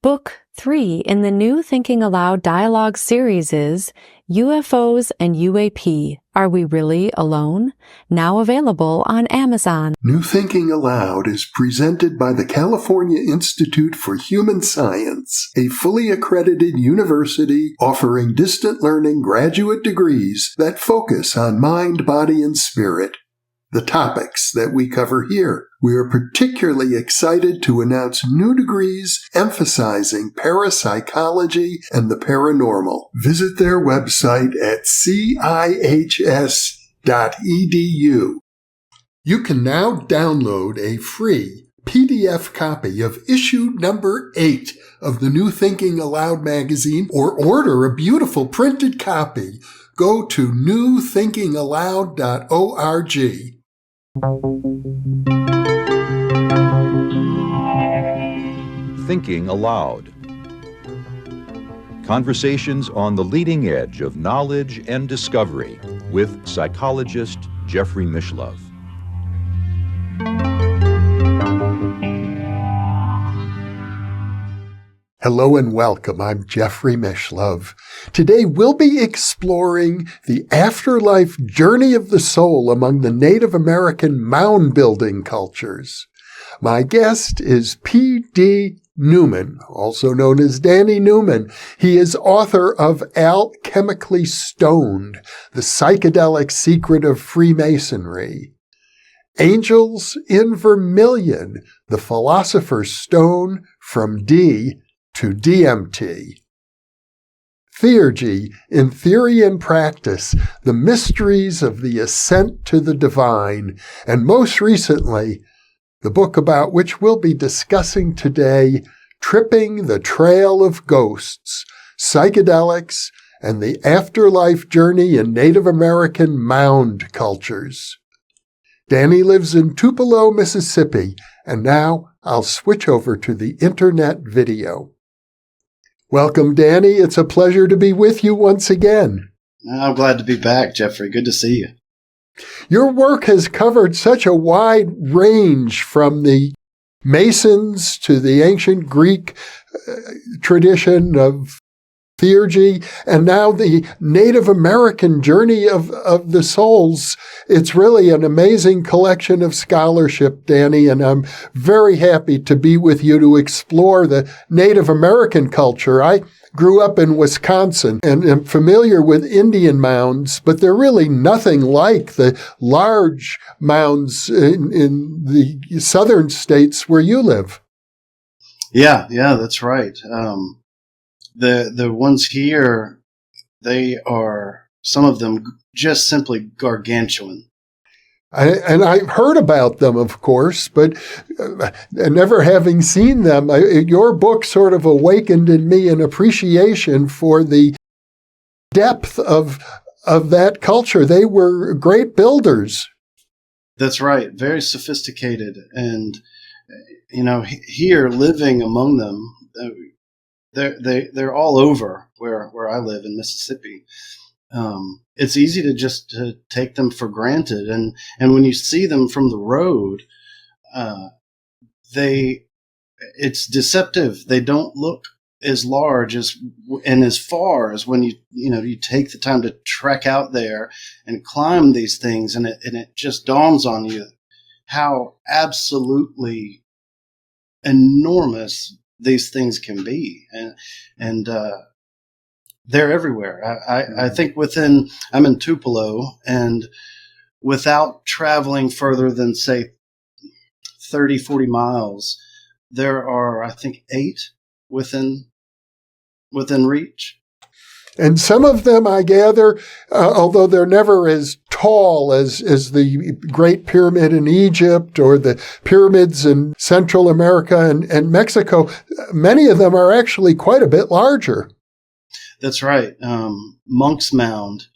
Book 3 in the new Thinking Aloud dialogue series is UFOs and UAP, Are We Really Alone? Now available on Amazon. New Thinking Aloud is presented by the California Institute for Human Science, a fully accredited university offering distant learning graduate degrees that focus on mind, body, and spirit. The topics that we cover here. We are particularly excited to announce new degrees emphasizing parapsychology and the paranormal. Visit their website at cihs.edu. You can now download a free PDF copy of issue number 8 of the New Thinking Aloud magazine or order a beautiful printed copy. Go to newthinkingaloud.org. Thinking Aloud. Conversations on the leading edge of knowledge and discovery with psychologist Jeffrey Mishlove. Hello and welcome. I'm Jeffrey Mishlove. Today we'll be exploring the afterlife journey of the soul among the Native American mound building cultures. My guest is P.D. Newman, also known as Danny Newman. He is author of Alchemically Stoned, The Psychedelic Secret of Freemasonry. Angels in Vermilion, The Philosopher's Stone from D to DMT. Theurgy, in Theory and Practice, The Mysteries of the Ascent to the Divine, and most recently, the book about which we'll be discussing today, Tripping the Trail of Ghosts, Psychedelics, and the Afterlife Journey in Native American Mound Cultures. Danny lives in Tupelo, Mississippi, and now I'll switch over to the internet video. Welcome, Danny. It's a pleasure to be with you once again. I'm glad to be back, Jeffrey. Good to see you. Your work has covered such a wide range from the Masons to the ancient Greek tradition of Theurgy, and now the Native American journey of the souls. It's really an amazing collection of scholarship, Danny, and I'm very happy to be with you to explore the Native American culture. I grew up in Wisconsin and am familiar with Indian mounds, but they're really nothing like the large mounds in the southern states where you live. Yeah, that's right. The ones here, they are, some of them just simply gargantuan. And I've heard about them, of course, but never having seen them, your book sort of awakened in me an appreciation for the depth of that culture. They were great builders. That's right. Very sophisticated. And, here living among them, they're all over where I live in Mississippi. It's easy to take them for granted, and when you see them from the road, it's deceptive. They don't look as large and as far as when you take the time to trek out there and climb these things, and it just dawns on you how absolutely enormous these things can be, and they're everywhere. I think I'm in Tupelo, and without traveling further than, say, 30, 40 miles, there are, I think, 8 within reach. And some of them, I gather, although they're never as tall as the Great Pyramid in Egypt or the pyramids in Central America and Mexico, many of them are actually quite a bit larger. That's right. Monk's Mound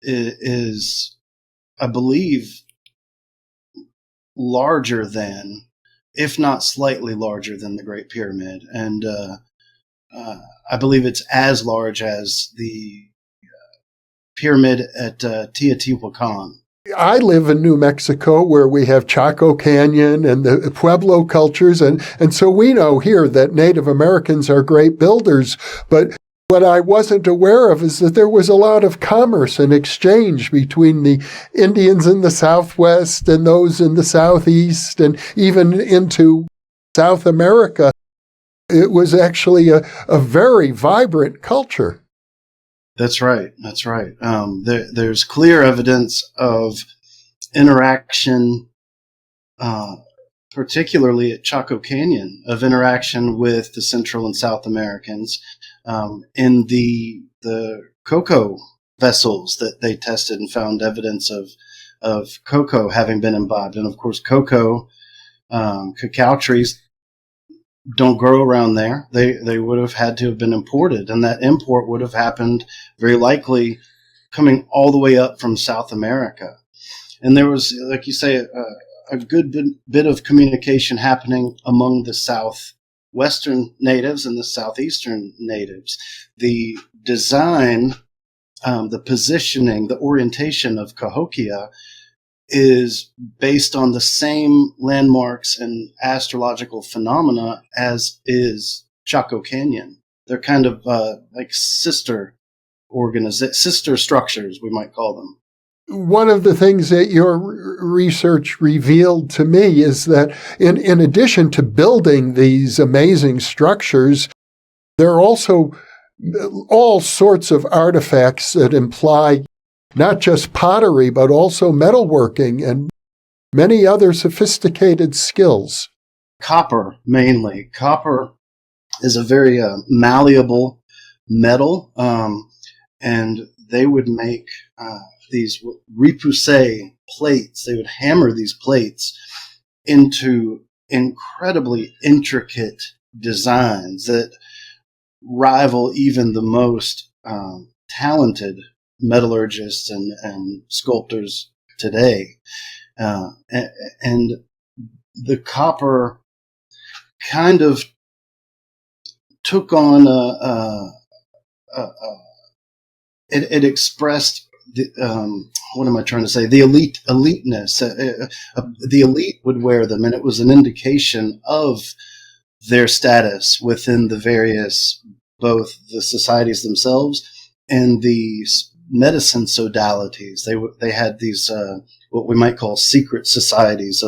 is, I believe, larger than, if not slightly larger than, the Great Pyramid. And I believe it's as large as the pyramid at Teotihuacan. I live in New Mexico where we have Chaco Canyon and the Pueblo cultures. And so we know here that Native Americans are great builders. But what I wasn't aware of is that there was a lot of commerce and exchange between the Indians in the Southwest and those in the Southeast and even into South America. It was actually a very vibrant culture. That's right. That's right. There's clear evidence of interaction, particularly at Chaco Canyon, of interaction with the Central and South Americans in the cocoa vessels that they tested and found evidence of cocoa having been imbibed. And of course, cacao trees don't grow around there. They would have had to have been imported, and that import would have happened very likely coming all the way up from South America. And there was, like you say, a good bit of communication happening among the Southwestern natives and the Southeastern natives. The design, the positioning, the orientation of Cahokia is based on the same landmarks and astrological phenomena as is Chaco Canyon. They're kind of like sister structures, we might call them. One of the things that your research revealed to me is that in addition to building these amazing structures, there are also all sorts of artifacts that imply not just pottery, but also metalworking and many other sophisticated skills. Copper, mainly. Copper is a very malleable metal, and they would make these repoussé plates. They would hammer these plates into incredibly intricate designs that rival even the most talented metallurgists and sculptors today. And the copper kind of took on it expressed what am I trying to say? The eliteness. The elite would wear them, and it was an indication of their status within the various, both the societies themselves and the medicine sodalities. They had these what we might call secret societies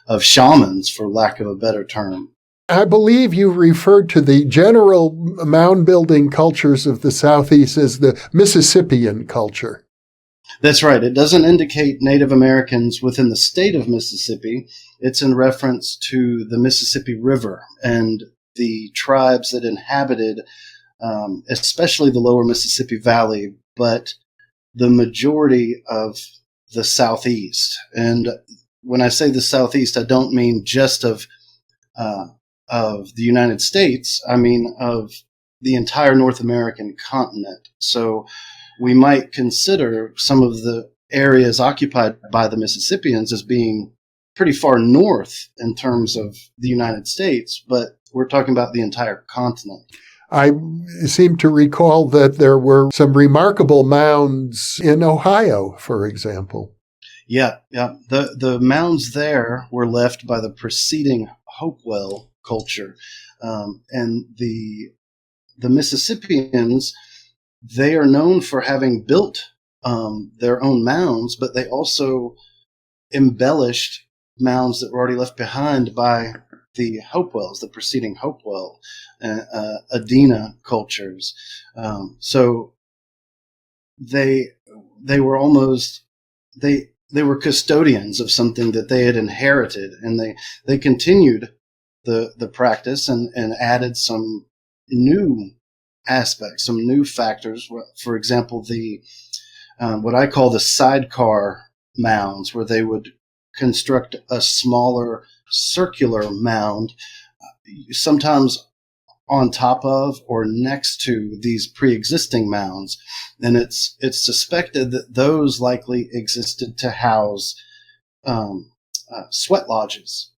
of shamans, for lack of a better term. I believe you referred to the general mound-building cultures of the Southeast as the Mississippian culture. That's right. It doesn't indicate Native Americans within the state of Mississippi. It's in reference to the Mississippi River and the tribes that inhabited, especially the lower Mississippi Valley, but the majority of the Southeast. And when I say the Southeast, I don't mean just of the United States. I mean of the entire North American continent. So we might consider some of the areas occupied by the Mississippians as being pretty far north in terms of the United States, but we're talking about the entire continent. I seem to recall that there were some remarkable mounds in Ohio, for example. Yeah. The mounds there were left by the preceding Hopewell culture. And the Mississippians, they are known for having built their own mounds, but they also embellished mounds that were already left behind by the Hopewells, the preceding Hopewell, Adena cultures. So they were almost they were custodians of something that they had inherited, and they continued the practice and added some new aspects, some new factors. For example, the what I call the sidecar mounds, where they would construct a smaller circular mound, sometimes on top of or next to these pre-existing mounds. And it's suspected that those likely existed to house sweat lodges.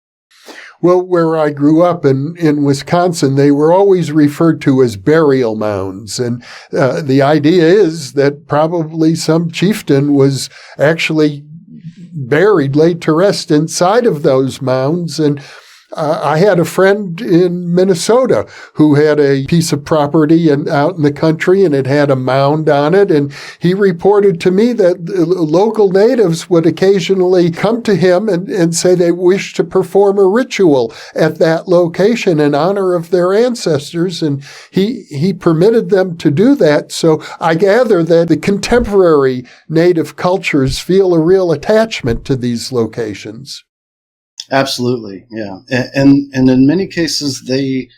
Well, where I grew up in Wisconsin, they were always referred to as burial mounds. And the idea is that probably some chieftain was actually buried, laid to rest inside of those mounds. And I had a friend in Minnesota who had a piece of property out in the country, and it had a mound on it. And he reported to me that local natives would occasionally come to him and say they wish to perform a ritual at that location in honor of their ancestors. And he permitted them to do that. So I gather that the contemporary native cultures feel a real attachment to these locations. Absolutely, yeah, and in many cases they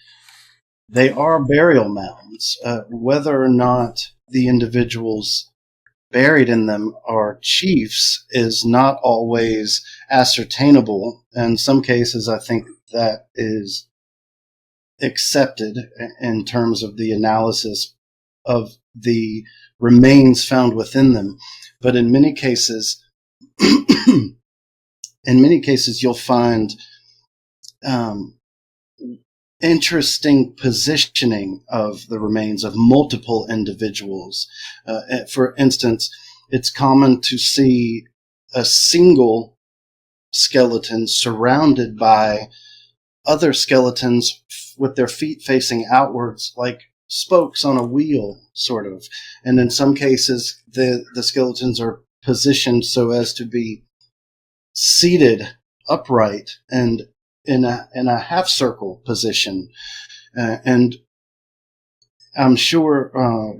are burial mounds. Whether or not the individuals buried in them are chiefs is not always ascertainable. In some cases, I think that is accepted in terms of the analysis of the remains found within them, but in many cases. In many cases, you'll find interesting positioning of the remains of multiple individuals. For instance, it's common to see a single skeleton surrounded by other skeletons with their feet facing outwards, like spokes on a wheel, sort of. And in some cases, the skeletons are positioned so as to be seated upright and in a half circle position, and I'm sure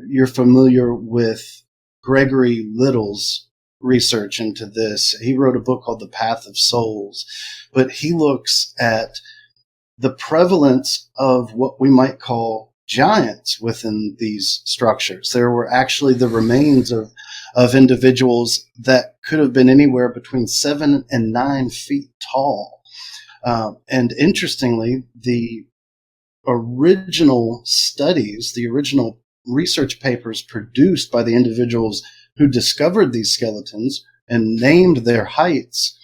you're familiar with Gregory Little's research into this. He wrote a book called The Path of Souls, but he looks at the prevalence of what we might call giants within these structures. There were actually the remains of individuals that could have been anywhere between 7 and 9 feet tall. And interestingly, the original studies, the original research papers produced by the individuals who discovered these skeletons and named their heights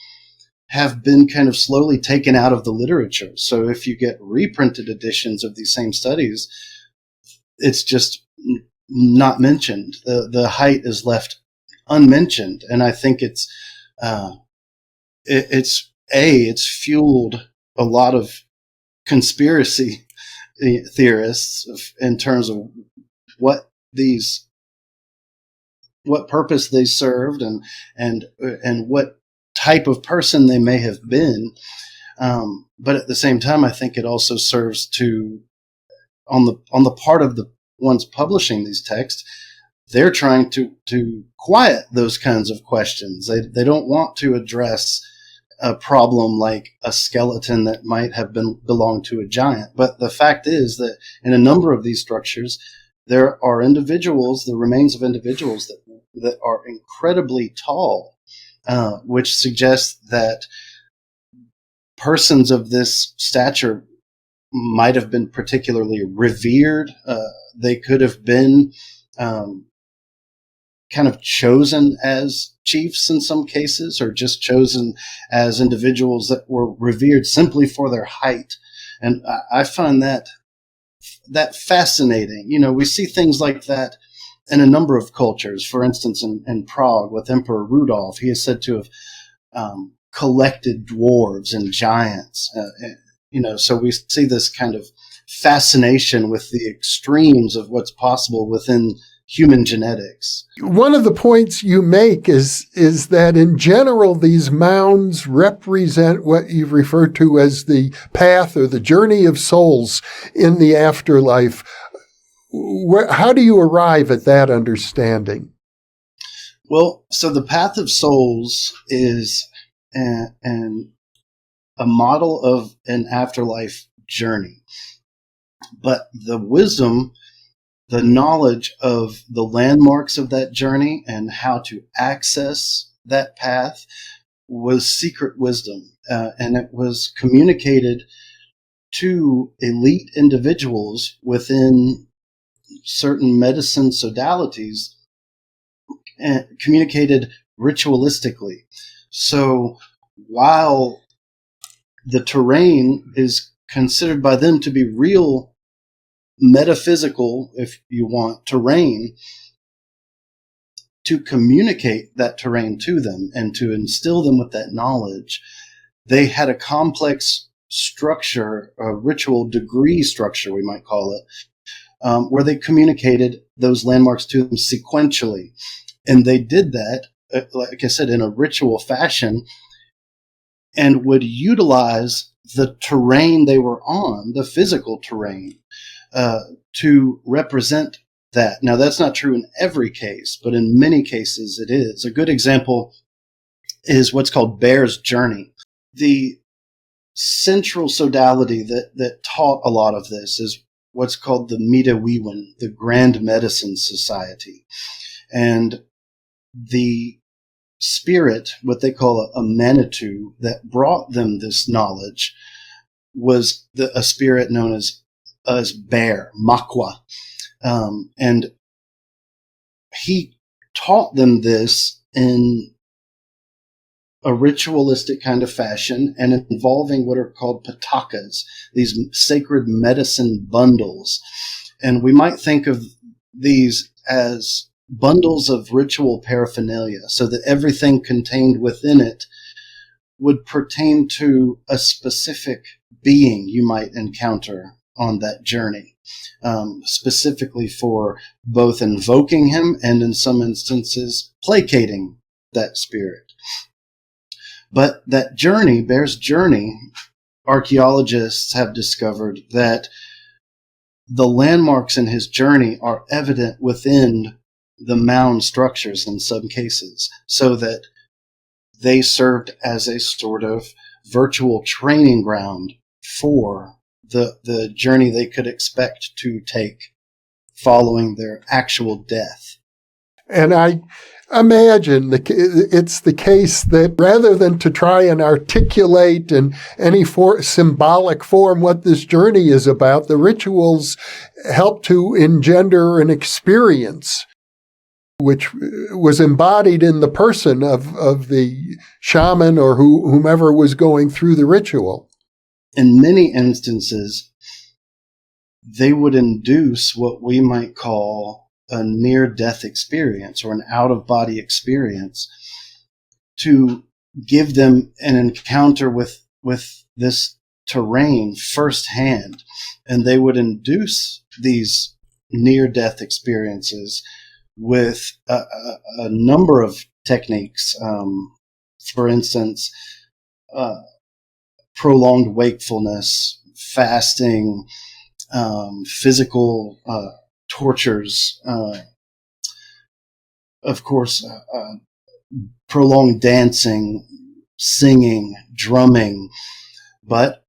have been kind of slowly taken out of the literature. So if you get reprinted editions of these same studies, it's just not mentioned. The height is left unmentioned, and I think it's fueled a lot of conspiracy theorists in terms of what purpose they served and what type of person they may have been. But at the same time, I think it also serves to, on the part of the ones publishing these texts, they're trying to quiet those kinds of questions. They don't want to address a problem like a skeleton that might have belonged to a giant. But the fact is that in a number of these structures, there are individuals, the remains of individuals that are incredibly tall, which suggests that persons of this stature might have been particularly revered. They could have been kind of chosen as chiefs in some cases, or just chosen as individuals that were revered simply for their height. And I find that fascinating. You know, we see things like that in a number of cultures. For instance, in Prague with Emperor Rudolf, he is said to have collected dwarves and giants. So we see this kind of fascination with the extremes of what's possible within human genetics. One of the points you make is that in general, these mounds represent what you've referred to as the path or the journey of souls in the afterlife. How do you arrive at that understanding? Well, so the path of souls is a model of an afterlife journey. But the wisdom, the knowledge of the landmarks of that journey and how to access that path was secret wisdom. And it was communicated to elite individuals within certain medicine modalities, and communicated ritualistically. So while the terrain is considered by them to be real metaphysical, if you want, terrain, to communicate that terrain to them and to instill them with that knowledge, they had a complex structure, a ritual degree structure, we might call it, where they communicated those landmarks to them sequentially. And they did that, like I said, in a ritual fashion, and would utilize the terrain they were on, the physical terrain, to represent that. Now, that's not true in every case, but in many cases it is. A good example is what's called Bear's Journey. The central sodality that taught a lot of this is what's called the Missihuasca, the Grand Medicine Society. And the spirit, what they call a Manitou, that brought them this knowledge was a spirit known as Bear, Makwa. And he taught them this in a ritualistic kind of fashion and involving what are called patakas, these sacred medicine bundles. And we might think of these as bundles of ritual paraphernalia, so that everything contained within it would pertain to a specific being you might encounter on that journey, specifically for both invoking him and, in some instances, placating that spirit. But that journey, Bear's Journey, archaeologists have discovered that the landmarks in his journey are evident within the mound structures in some cases, so that they served as a sort of virtual training ground for the journey they could expect to take following their actual death. And I imagine it's the case that rather than to try and articulate in any symbolic form what this journey is about, the rituals help to engender an experience which was embodied in the person of the shaman or whomever was going through the ritual. In many instances, they would induce what we might call a near-death experience or an out-of-body experience to give them an encounter with this terrain firsthand. And they would induce these near-death experiences with a number of techniques. For instance, prolonged wakefulness, fasting, physical tortures, of course, prolonged dancing, singing, drumming. But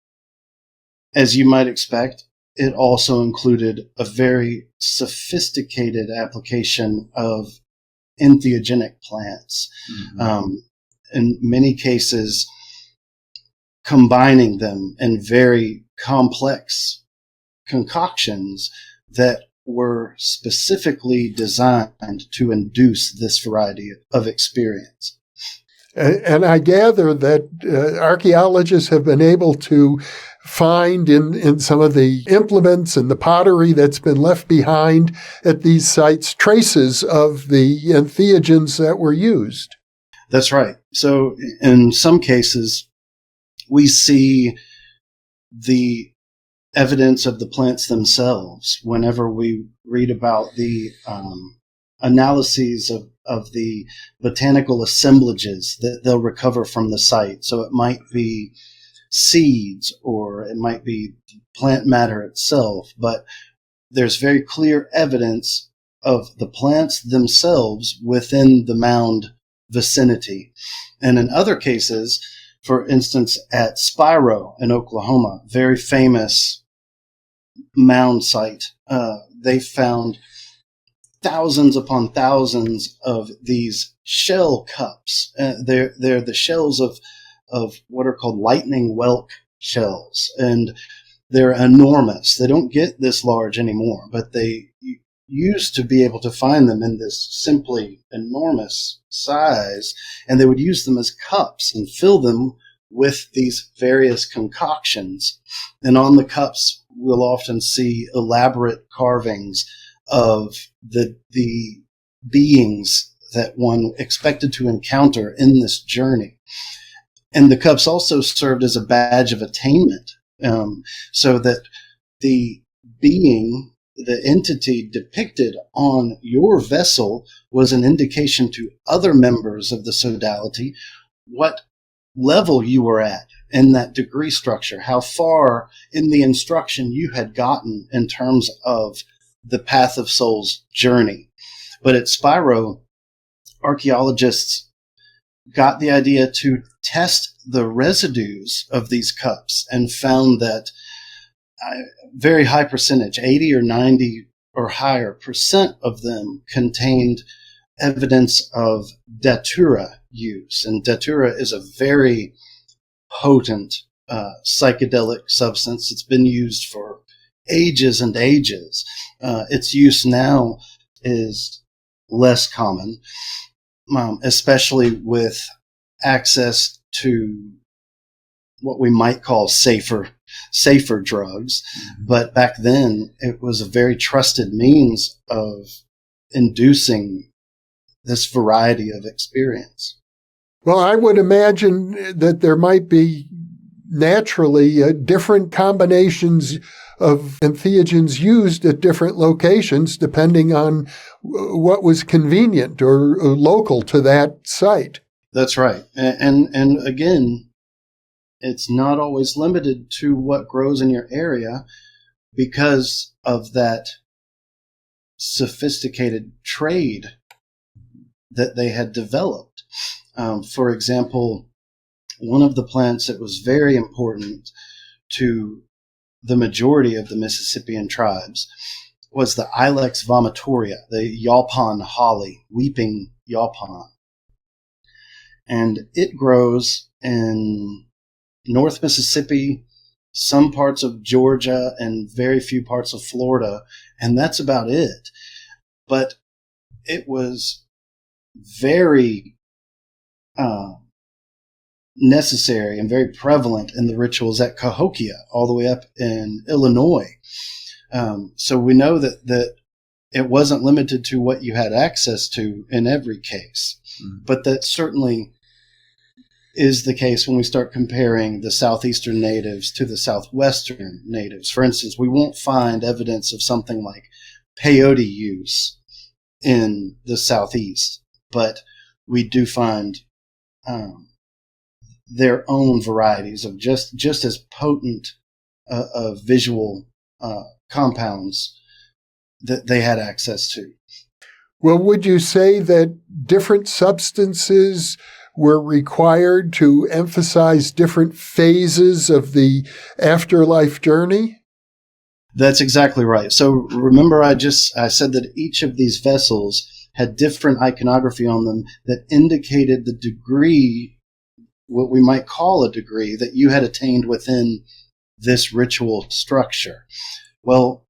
as you might expect, it also included a very sophisticated application of entheogenic plants. Mm-hmm. In many cases, combining them in very complex concoctions that were specifically designed to induce this variety of experience. And I gather that archaeologists have been able to find in some of the implements and the pottery that's been left behind at these sites traces of the entheogens that were used. That's right. So in some cases, we see the evidence of the plants themselves whenever we read about the analyses of the botanical assemblages that they'll recover from the site. So it might be seeds or it might be plant matter itself, but there's very clear evidence of the plants themselves within the mound vicinity. And in other cases, for instance, at Spiro in Oklahoma, very famous mound site, they found thousands upon thousands of these shell cups. They're the shells of what are called lightning whelk shells, and they're enormous. They don't get this large anymore, but they used to be able to find them in this simply enormous size, and they would use them as cups and fill them with these various concoctions. And on the cups, we'll often see elaborate carvings of the beings that one expected to encounter in this journey. And the cups also served as a badge of attainment, so that the being, the entity depicted on your vessel was an indication to other members of the sodality what level you were at in that degree structure, how far in the instruction you had gotten in terms of the Path of Soul's journey. But at Spiro, archaeologists got the idea to test the residues of these cups and found that very high percentage, 80 or 90 or higher percent of them contained evidence of datura use. And datura is a very potent psychedelic substance. It's been used for ages and ages. Its use now is less common, especially with access to what we might call safer drugs. But back then, it was a very trusted means of inducing this variety of experience. Well, I would imagine that there might be naturally different combinations of entheogens used at different locations depending on what was convenient or local to that site. That's right. And again, it's not always limited to what grows in your area because of that sophisticated trade that they had developed. For example, one of the plants that was very important to the majority of the Mississippian tribes was the Ilex vomitoria, the Yawpan holly, weeping yawpan. And it grows in North Mississippi, some parts of Georgia, and very few parts of Florida, and that's about it. But it was very necessary and very prevalent in the rituals at Cahokia, all the way up in Illinois. So we know that it wasn't limited to what you had access to in every case, but that certainly is the case when we start comparing the southeastern natives to the southwestern natives. For instance, we won't find evidence of something like peyote use in the southeast, but we do find their own varieties of just as potent visual compounds that they had access to. Well, would you say that different substances were required to emphasize different phases of the afterlife journey? That's exactly right. So remember, I said that each of these vessels had different iconography on them that indicated the degree, what we might call a degree, that you had attained within this ritual structure. Well,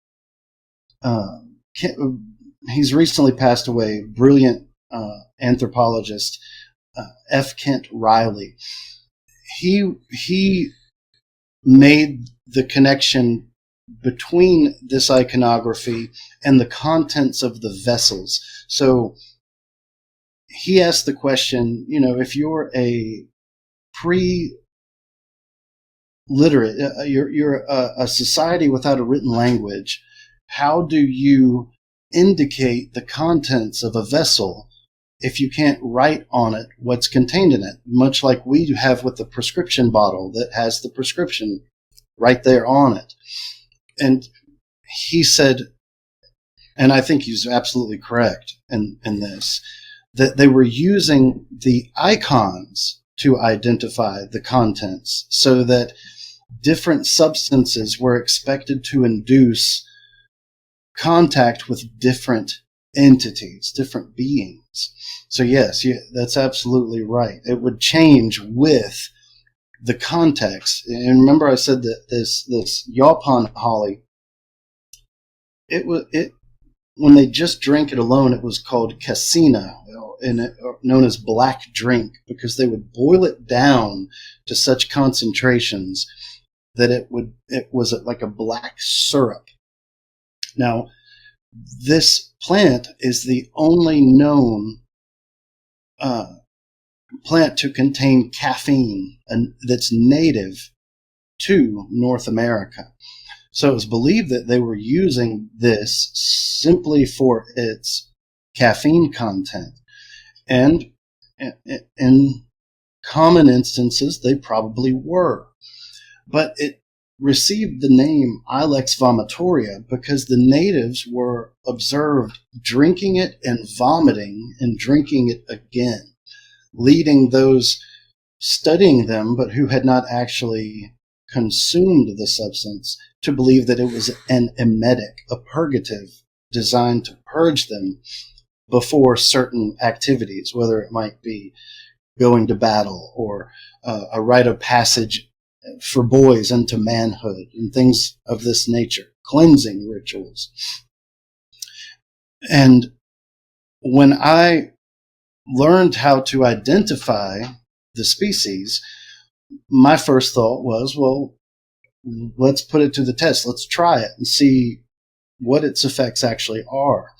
he's recently passed away, brilliant anthropologist, F. Kent Riley. He made the connection between this iconography and the contents of the vessels. So he asked the question, if you're a pre-literate, you're a society without a written language, how do you indicate the contents of a vessel if you can't write on it what's contained in it? Much like we have with the prescription bottle that has the prescription right there on it. And he said, and I think he's absolutely correct in this, that they were using the icons to identify the contents so that different substances were expected to induce contact with different entities, different beings. So yes, that's absolutely right. It would change with the context. And remember, I said that this Yawpan holly, when they just drank it alone, it was called casina, known as black drink, because they would boil it down to such concentrations that it was like a black syrup. Now, this plant is the only known plant to contain caffeine that's native to North America. So it was believed that they were using this simply for its caffeine content. And in common instances, they probably were. But it received the name Ilex vomitoria because the natives were observed drinking it and vomiting and drinking it again, leading those studying them but who had not actually consumed the substance to believe that it was an emetic, a purgative designed to purge them before certain activities, whether it might be going to battle or a rite of passage for boys into manhood and things of this nature, cleansing rituals. And when I learned how to identify the species, my first thought was, well, let's put it to the test. Let's try it and see what its effects actually are.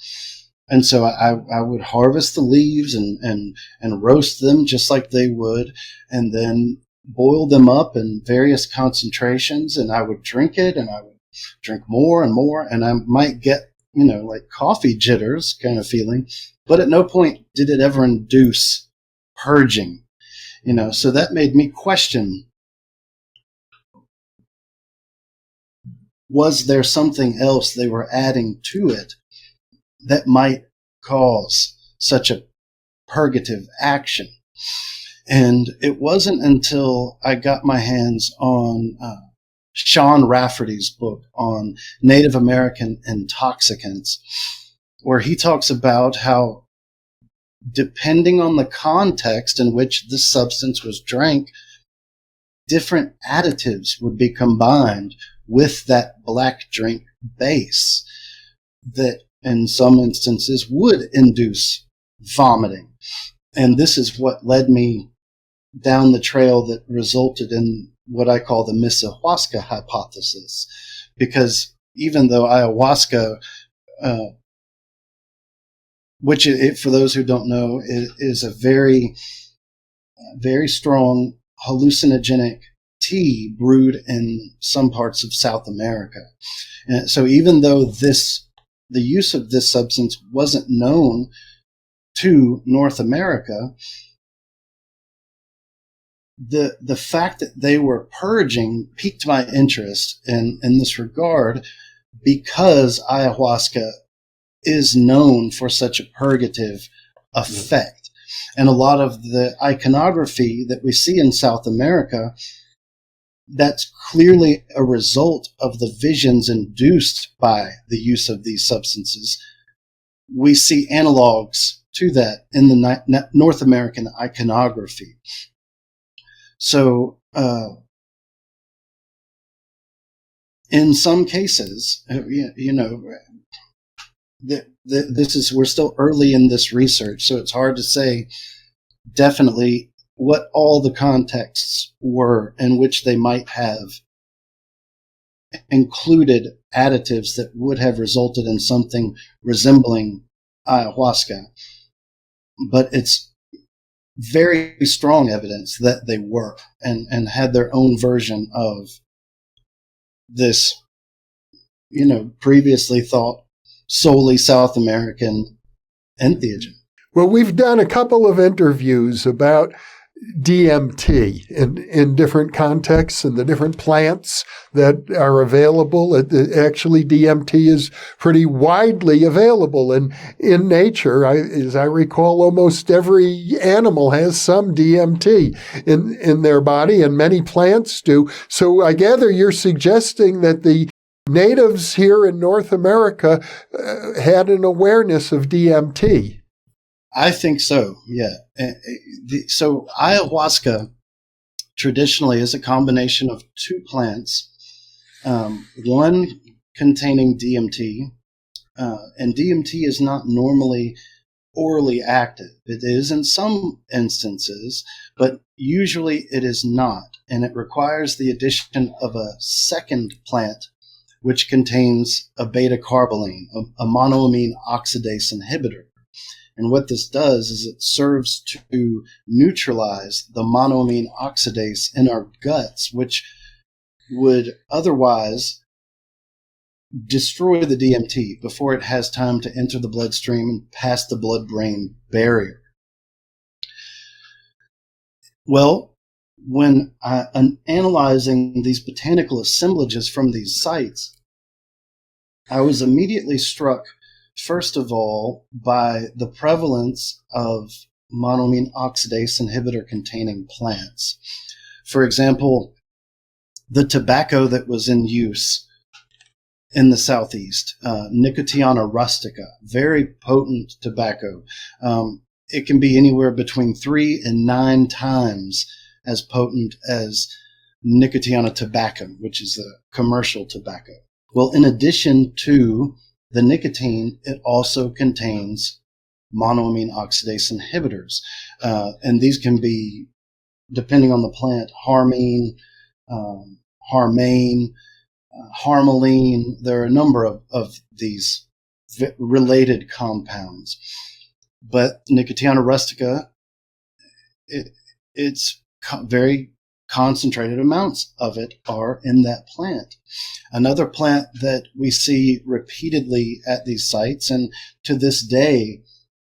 And so I would harvest the leaves and roast them just like they would, and then boil them up in various concentrations, and I would drink it, and I would drink more and more, and I might get, like coffee jitters kind of feeling, but at no point did it ever induce purging, so that made me question, was there something else they were adding to it that might cause such a purgative action? And it wasn't until I got my hands on Sean Rafferty's book on Native American intoxicants, where he talks about how, depending on the context in which the substance was drank, different additives would be combined with that black drink base that in some instances would induce vomiting. And this is what led me down the trail that resulted in what I call the Missihuasca hypothesis. Because even though ayahuasca, which for those who don't know, is a very, very strong hallucinogenic tea brewed in some parts of South America. And so even though the use of this substance wasn't known to North America, the fact that they were purging piqued my interest in this regard, because ayahuasca is known for such a purgative effect. And a lot of the iconography that we see in South America, that's clearly a result of the visions induced by the use of these substances. We see analogs to that in the North American iconography. So, in some cases, we're still early in this research, so it's hard to say definitely what all the contexts were in which they might have included additives that would have resulted in something resembling ayahuasca. But it's very strong evidence that they were and had their own version of this, previously thought solely South American entheogen. Well, we've done a couple of interviews about DMT in different contexts and the different plants that are available. Actually, DMT is pretty widely available in nature. As I recall, almost every animal has some DMT in their body, and many plants do. So I gather you're suggesting that the natives here in North America had an awareness of DMT. I think so, yeah. So ayahuasca traditionally is a combination of two plants, one containing DMT, and DMT is not normally orally active. It is in some instances, but usually it is not, and it requires the addition of a second plant which contains a beta-carboline, a monoamine oxidase inhibitor. And what this does is it serves to neutralize the monoamine oxidase in our guts, which would otherwise destroy the DMT before it has time to enter the bloodstream and pass the blood-brain barrier. Well, when I'm analyzing these botanical assemblages from these sites, I was immediately struck, first of all, by the prevalence of monoamine oxidase inhibitor-containing plants. For example, the tobacco that was in use in the Southeast, Nicotiana rustica, very potent tobacco. It can be anywhere between 3 and 9 times as potent as Nicotiana tabacum, which is the commercial tobacco. Well, in addition to the nicotine, it also contains monoamine oxidase inhibitors. And these can be, depending on the plant, harmine, harmane, harmaline. There are a number of these related compounds. But Nicotiana rustica, it's very concentrated amounts of it are in that plant. Another plant that we see repeatedly at these sites, and to this day,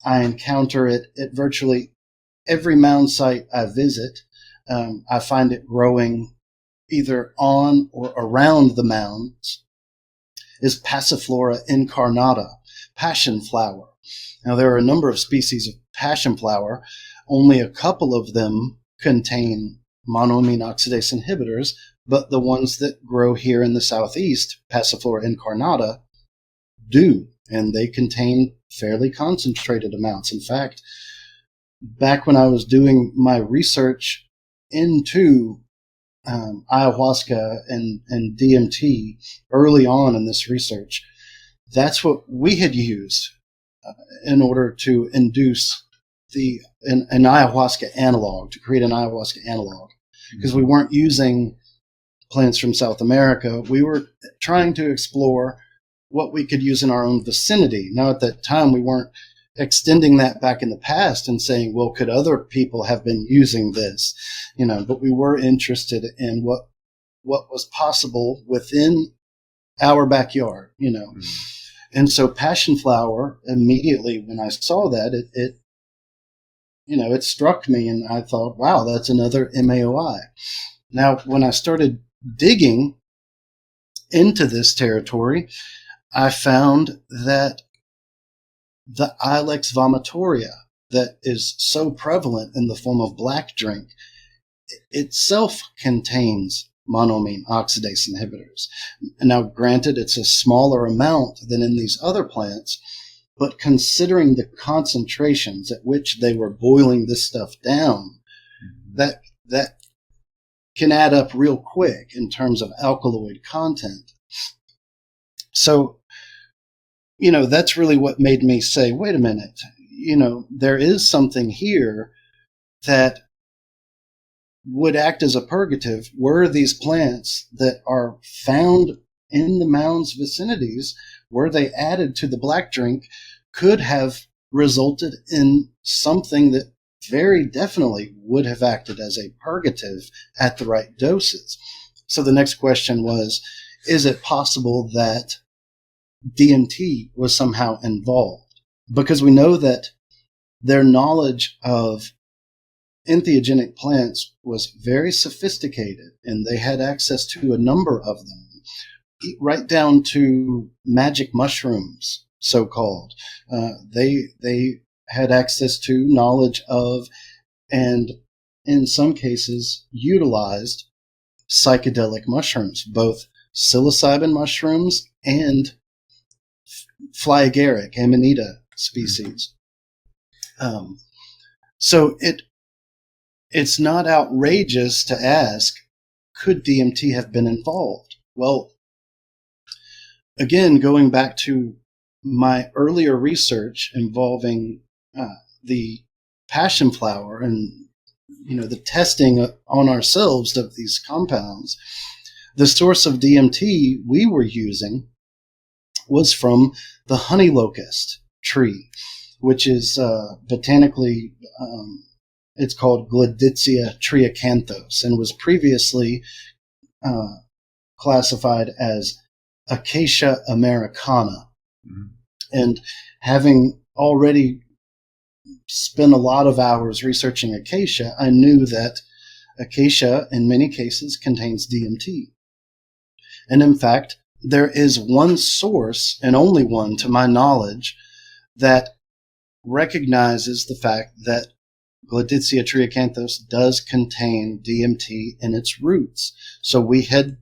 I encounter it at virtually every mound site I visit. I find it growing either on or around the mounds, is Passiflora incarnata, passion flower. Now, there are a number of species of passion flower. Only a couple of them contain monoamine oxidase inhibitors, but the ones that grow here in the Southeast, Passiflora incarnata, do, and they contain fairly concentrated amounts. In fact, back when I was doing my research into ayahuasca and DMT early on in this research, that's what we had used in order to induce an ayahuasca analog, to create an ayahuasca analog. Because we weren't using plants from South America. We were trying to explore what we could use in our own vicinity. Now, at that time, we weren't extending that back in the past and saying, well, could other people have been using this? But we were interested in what was possible within our backyard, Mm-hmm. And so passion flower, immediately when I saw that, it struck me, and I thought, wow, that's another MAOI. Now, when I started digging into this territory, I found that the Ilex vomitoria that is so prevalent in the form of black drink itself contains monoamine oxidase inhibitors. And now, granted, it's a smaller amount than in these other plants, but considering the concentrations at which they were boiling this stuff down, that can add up real quick in terms of alkaloid content. So, that's really what made me say, wait a minute, there is something here that would act as a purgative were these plants that are found in the mound's vicinities, were they added to the black drink, could have resulted in something that very definitely would have acted as a purgative at the right doses. So the next question was, is it possible that DMT was somehow involved? Because we know that their knowledge of entheogenic plants was very sophisticated, and they had access to a number of them, right down to magic mushrooms, so-called. They had access to knowledge of, and in some cases utilized, psychedelic mushrooms, both psilocybin mushrooms and fly agaric, Amanita species. So it's not outrageous to ask, could DMT have been involved? Well, again, going back to my earlier research involving the passion flower and the testing on ourselves of these compounds, the source of DMT we were using was from the honey locust tree. which is botanically, it's called Gleditsia triacanthos, and was previously classified as Acacia americana. Mm-hmm. And having already spent a lot of hours researching acacia, I knew that acacia in many cases contains DMT. And in fact, there is one source, and only one to my knowledge, that recognizes the fact that Gleditsia triacanthos does contain DMT in its roots. So we had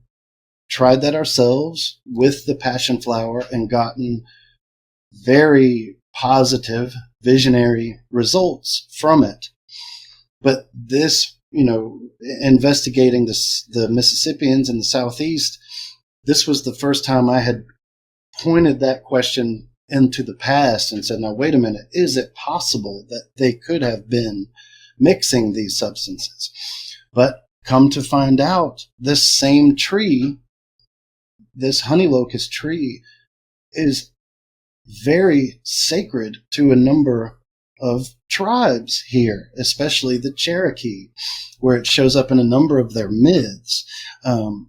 tried that ourselves with the passion flower and gotten very positive, visionary results from it. But this, investigating the Mississippians in the Southeast, this was the first time I had pointed that question into the past and said, now, wait a minute, is it possible that they could have been mixing these substances? But come to find out, this same tree, this honey locust tree, is very sacred to a number of tribes here, especially the Cherokee, where it shows up in a number of their myths. And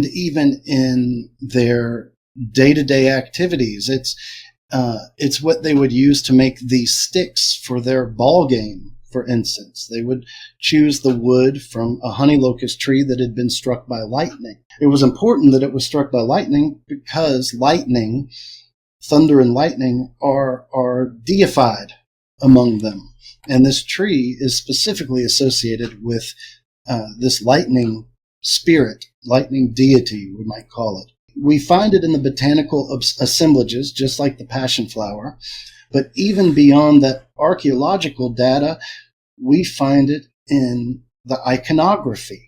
even in their day-to-day activities, it's what they would use to make these sticks for their ball game. For instance, they would choose the wood from a honey locust tree that had been struck by lightning. It was important that it was struck by lightning because lightning, thunder and lightning, are deified among them. And this tree is specifically associated with this lightning spirit, lightning deity, we might call it. We find it in the botanical assemblages, just like the passion flower. But even beyond that archaeological data, we find it in the iconography.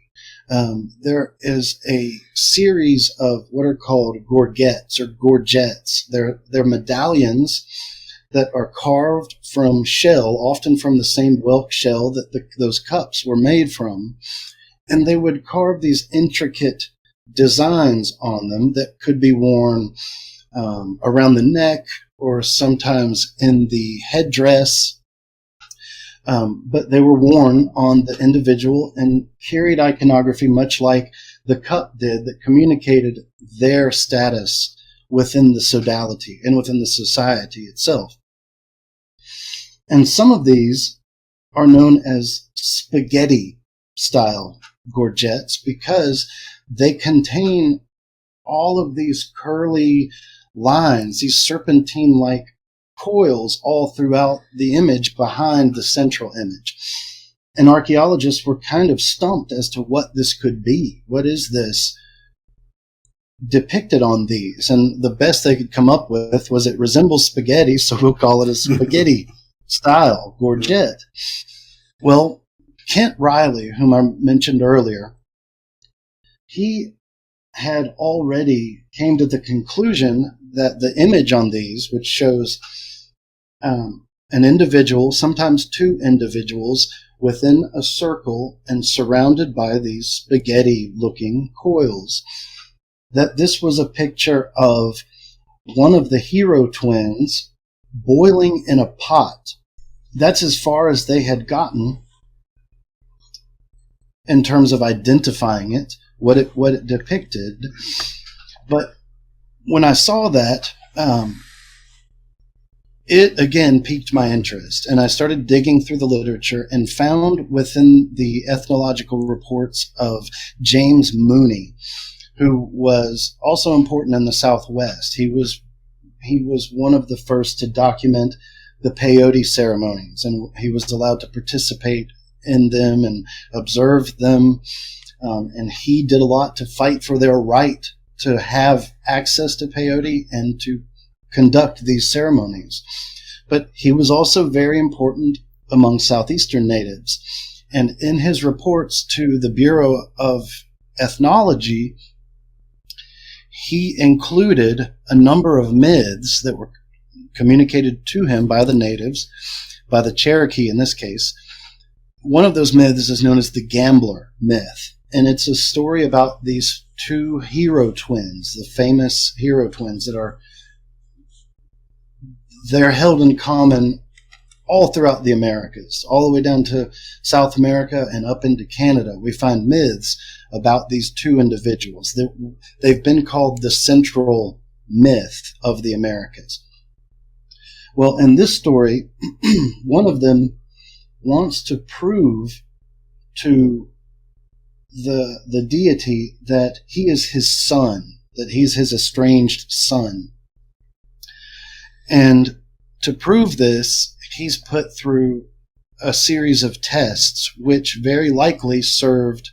There is a series of what are called gorgets or gorgets. They're medallions that are carved from shell, often from the same whelk shell that those cups were made from. And they would carve these intricate designs on them that could be worn around the neck or sometimes in the headdress. But they were worn on the individual and carried iconography much like the cup did that communicated their status within the sodality and within the society itself. And some of these are known as spaghetti-style gorgets because they contain all of these curly lines, these serpentine-like coils all throughout the image behind the central image. And archaeologists were kind of stumped as to what this could be. What is this depicted on these? And the best they could come up with was it resembles spaghetti, so we'll call it a spaghetti-style gorget. Well, Kent Riley, whom I mentioned earlier, he had already came to the conclusion that the image on these, which shows an individual, sometimes two individuals, within a circle and surrounded by these spaghetti-looking coils, that this was a picture of one of the hero twins boiling in a pot. That's as far as they had gotten in terms of identifying it, what it depicted. But when I saw that, it again piqued my interest, and I started digging through the literature and found within the ethnological reports of James Mooney, who was also important in the Southwest. He was one of the first to document the peyote ceremonies, and he was allowed to participate in them and observe them. And he did a lot to fight for their right to have access to peyote and to conduct these ceremonies. But he was also very important among Southeastern natives. And in his reports to the Bureau of Ethnology, he included a number of myths that were communicated to him by the natives, by the Cherokee in this case. One of those myths is known as the gambler myth. And it's a story about these two hero twins, the famous hero twins that are they're held in common all throughout the Americas, all the way down to South America and up into Canada. We find myths about these two individuals. They've been called the central myth of the Americas. Well, in this story, one of them wants to prove to the deity that he is his son, that he's his estranged son. And to prove this, he's put through a series of tests which very likely served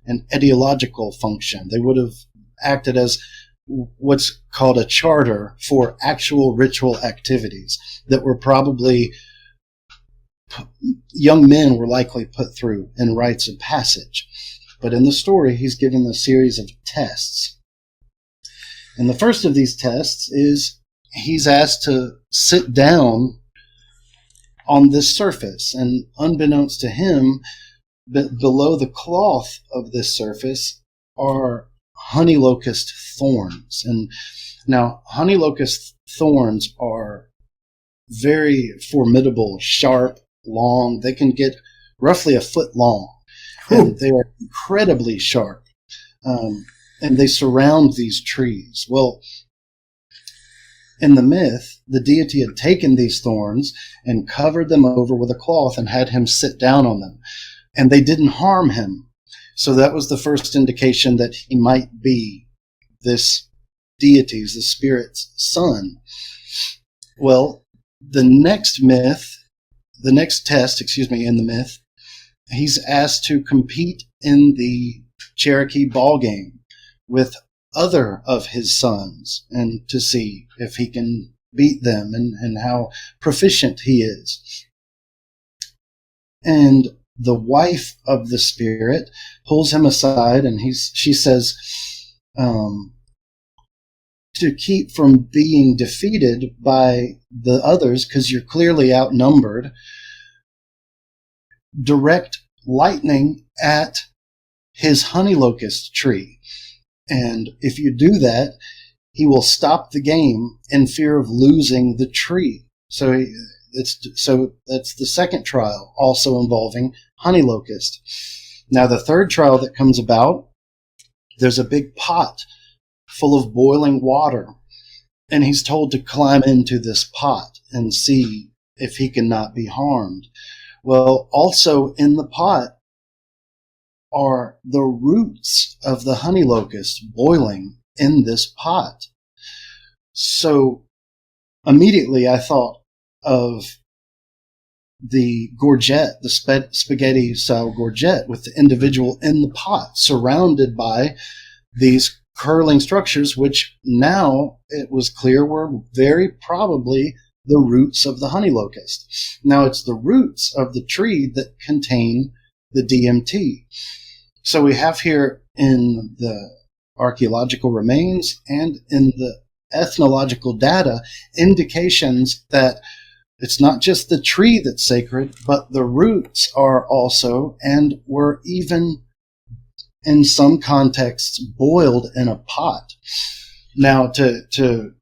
an ideological function. They would have acted as what's called a charter for actual ritual activities that were probably young men were likely put through in rites of passage. But in the story, he's given a series of tests. And the first of these tests is he's asked to sit down on this surface, and unbeknownst to him, below the cloth of this surface are honey locust thorns. And now honey locust thorns are very formidable, sharp, long. They can get roughly a foot long, and they are incredibly sharp, and they surround these trees. Well, in the myth, the deity had taken these thorns and covered them over with a cloth and had him sit down on them. And they didn't harm him. So that was the first indication that he might be this deity's, the spirit's son. Well, the next test, in the myth, he's asked to compete in the Cherokee ball game with other of his sons and to see if he can beat them and how proficient he is. And the wife of the spirit pulls him aside, and she says, to keep from being defeated by the others, because you're clearly outnumbered, direct lightning at his honey locust tree. And if you do that, he will stop the game in fear of losing the tree. So that's the second trial, also involving honey locust. Now, the third trial that comes about, there's a big pot full of boiling water, and he's told to climb into this pot and see if he can not be harmed. Well, also in the pot are the roots of the honey locust boiling in this pot. So immediately I thought of the gorget, the spaghetti style gorget, with the individual in the pot surrounded by these curling structures, which now it was clear were very probably the roots of the honey locust. Now it's the roots of the tree that contain the DMT. So we have here in the archaeological remains and in the ethnological data indications that it's not just the tree that's sacred, but the roots are also, and were even in some contexts boiled in a pot. Now, to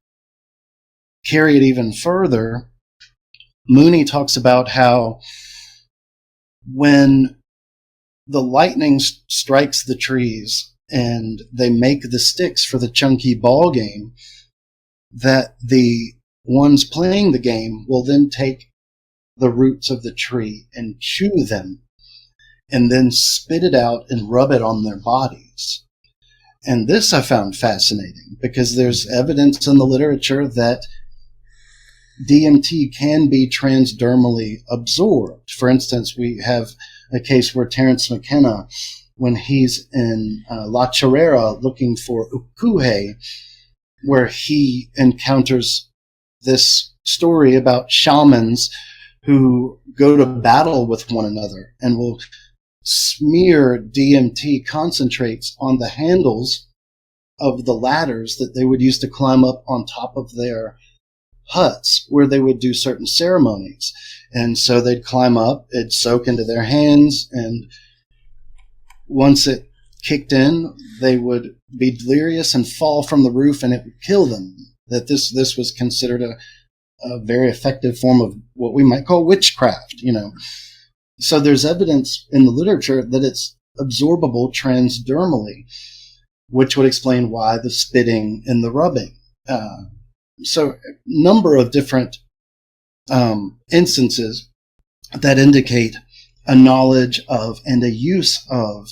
carry it even further, Mooney talks about how when the lightning strikes the trees and they make the sticks for the chunky ball game, that the ones playing the game will then take the roots of the tree and chew them and then spit it out and rub it on their bodies. And this I found fascinating because there's evidence in the literature that DMT can be transdermally absorbed. For instance, we have a case where Terence McKenna, when he's in La Chorrera looking for ukuhe, where he encounters this story about shamans who go to battle with one another and will smear DMT concentrates on the handles of the ladders that they would use to climb up on top of their huts where they would do certain ceremonies. And so they'd climb up, it'd soak into their hands, and once it kicked in, they would be delirious and fall from the roof and it would kill them. That this was considered a very effective form of what we might call witchcraft, So there's evidence in the literature that it's absorbable transdermally, which would explain why the spitting and the rubbing. So a number of different instances that indicate a knowledge of and a use of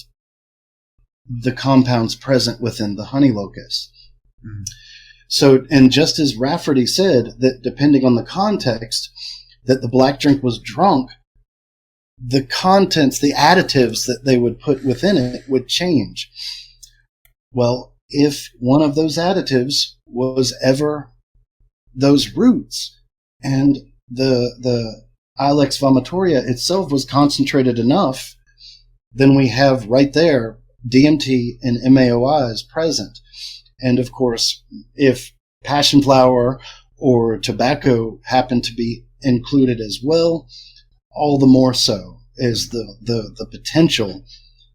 the compounds present within the honey locust. Mm. So, and just as Rafferty said, that depending on the context, that the black drink was drunk, the contents, the additives that they would put within it would change. Well, if one of those additives was ever those roots, and the Ilex vomitoria itself was concentrated enough, then we have right there DMT and MAOIs present. And of course, if passion flower or tobacco happen to be included as well, all the more so is the potential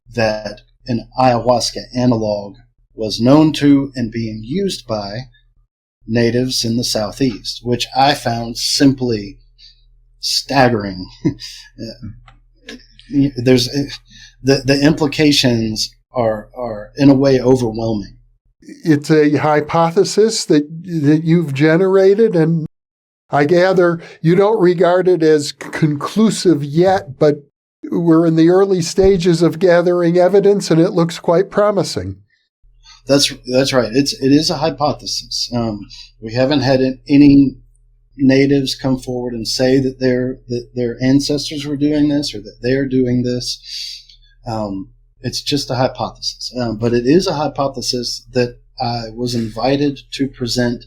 that an ayahuasca analog was known to and being used by natives in the Southeast, which I found simply staggering. There's the implications are in a way overwhelming. It's a hypothesis that you've generated, and I gather you don't regard it as conclusive yet, but we're in the early stages of gathering evidence, and it looks quite promising. That's right. It is a hypothesis. We haven't had any natives come forward and say that their ancestors were doing this or that they are doing this. It's just a hypothesis. But it is a hypothesis that I was invited to present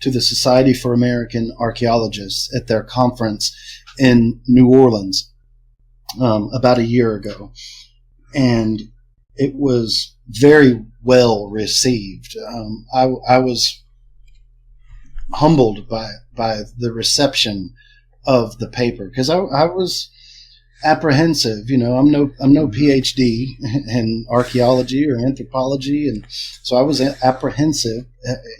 to the Society for American Archeologists at their conference in New Orleans about a year ago. And it was very well received. I was humbled by the reception of the paper, because I was apprehensive. I'm no PhD in archaeology or anthropology, and so I was apprehensive,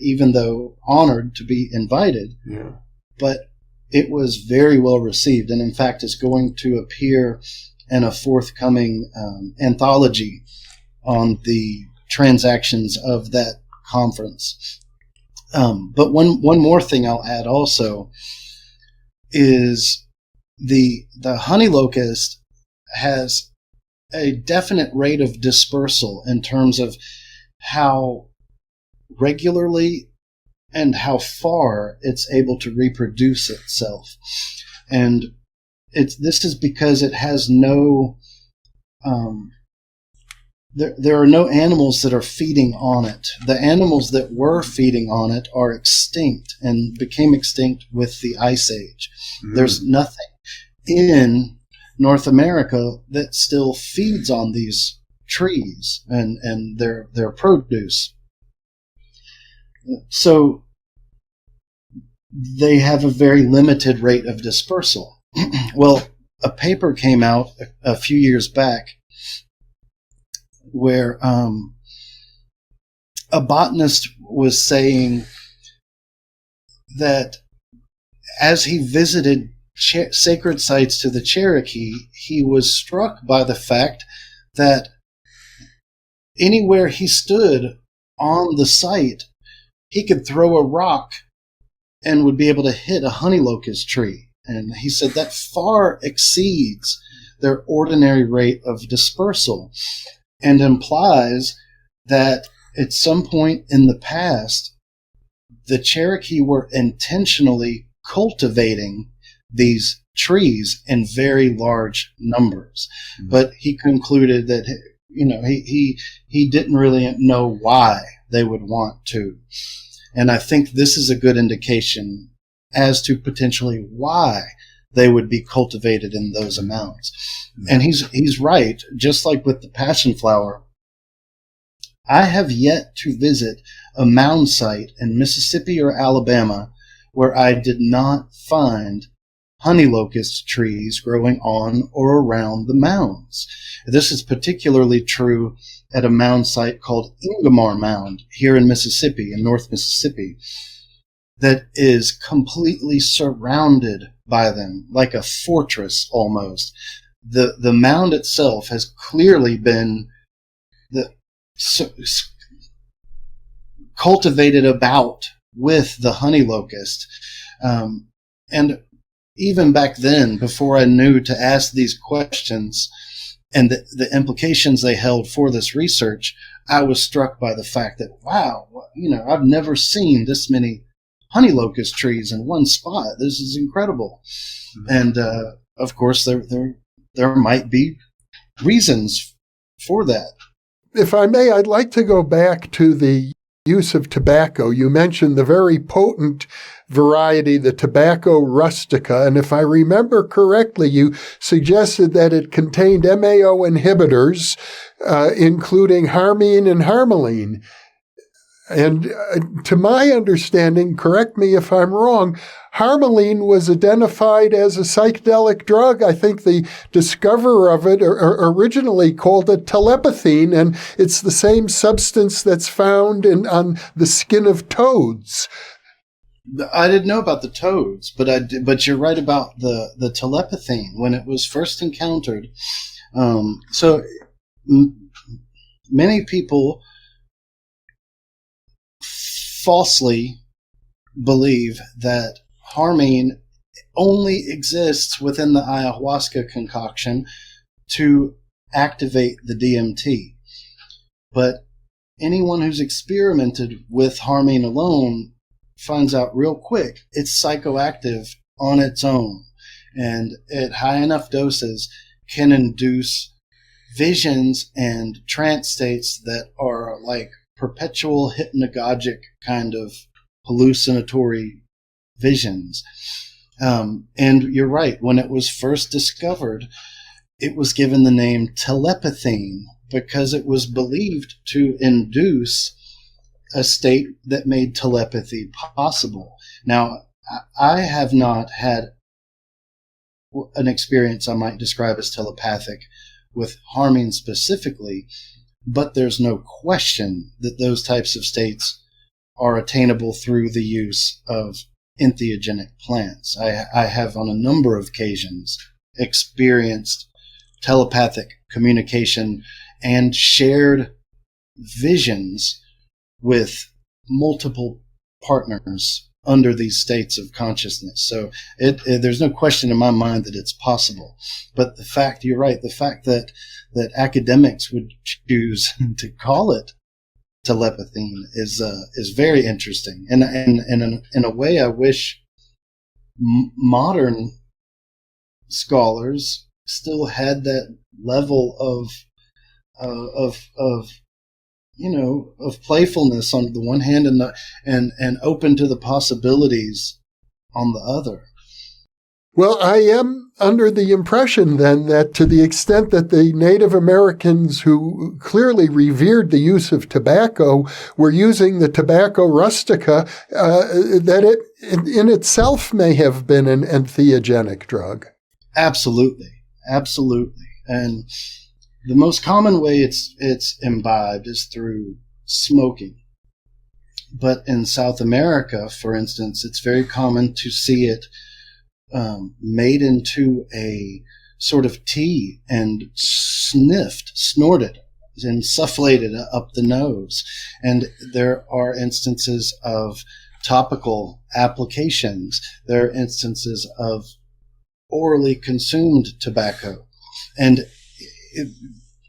even though honored to be invited. Yeah. But it was very well received, and in fact is going to appear in a forthcoming anthology on the transactions of that conference. But one more thing I'll add also is the honey locust has a definite rate of dispersal in terms of how regularly and how far it's able to reproduce itself. And this is because it has no there are no animals that are feeding on it. The animals that were feeding on it are extinct and became extinct with the Ice Age. Mm. There's nothing in North America that still feeds on these trees and their produce. So they have a very limited rate of dispersal. Well, a paper came out a few years back where a botanist was saying that as he visited sacred sites to the Cherokee, he was struck by the fact that anywhere he stood on the site, he could throw a rock and would be able to hit a honey locust tree. And he said that far exceeds their ordinary rate of dispersal, and implies that at some point in the past, the Cherokee were intentionally cultivating these trees in very large numbers. Mm-hmm. But he concluded that, he didn't really know why they would want to. And I think this is a good indication as to potentially why they would be cultivated in those amounts. And he's right. Just like with the passion flower, I have yet to visit a mound site in Mississippi or Alabama where I did not find honey locust trees growing on or around the mounds. This is particularly true at a mound site called Ingomar Mound here in Mississippi, in North Mississippi. that is completely surrounded by them, like a fortress almost. The mound itself has clearly been cultivated about with the honey locust. And even back then, before I knew to ask these questions and the implications they held for this research, I was struck by the fact that, wow, I've never seen this many honey locust trees in one spot. This is incredible. And of course, there might be reasons for that. If I may, I'd like to go back to the use of tobacco. You mentioned the very potent variety, the tobacco rustica, and if I remember correctly, you suggested that it contained MAO inhibitors, including harmine and harmaline. And to my understanding, correct me if I'm wrong, harmaline was identified as a psychedelic drug. I think the discoverer of it originally called it telepathine, and it's the same substance that's found on the skin of toads. I didn't know about the toads, but you're right about the telepathine when it was first encountered. Many people falsely believe that harmine only exists within the ayahuasca concoction to activate the DMT. But anyone who's experimented with harmine alone finds out real quick it's psychoactive on its own, and at high enough doses can induce visions and trance states that are like perpetual hypnagogic kind of hallucinatory visions. And you're right, when it was first discovered, it was given the name telepathine because it was believed to induce a state that made telepathy possible. Now, I have not had an experience I might describe as telepathic with harmine specifically, but there's no question that those types of states are attainable through the use of entheogenic plants. I have on a number of occasions experienced telepathic communication and shared visions with multiple partners under these states of consciousness. So there's no question in my mind that it's possible. But the fact, you're right, the fact that academics would choose to call it telepathine is very interesting. And in a way, I wish modern scholars still had that level of playfulness on the one hand and open to the possibilities on the other. Well, I am under the impression then that to the extent that the Native Americans who clearly revered the use of tobacco were using the tobacco rustica, that it in itself may have been an entheogenic drug. Absolutely. And the most common way it's imbibed is through smoking. But in South America, for instance, it's very common to see it made into a sort of tea and snorted, and sufflated up the nose. And there are instances of topical applications. There are instances of orally consumed tobacco. And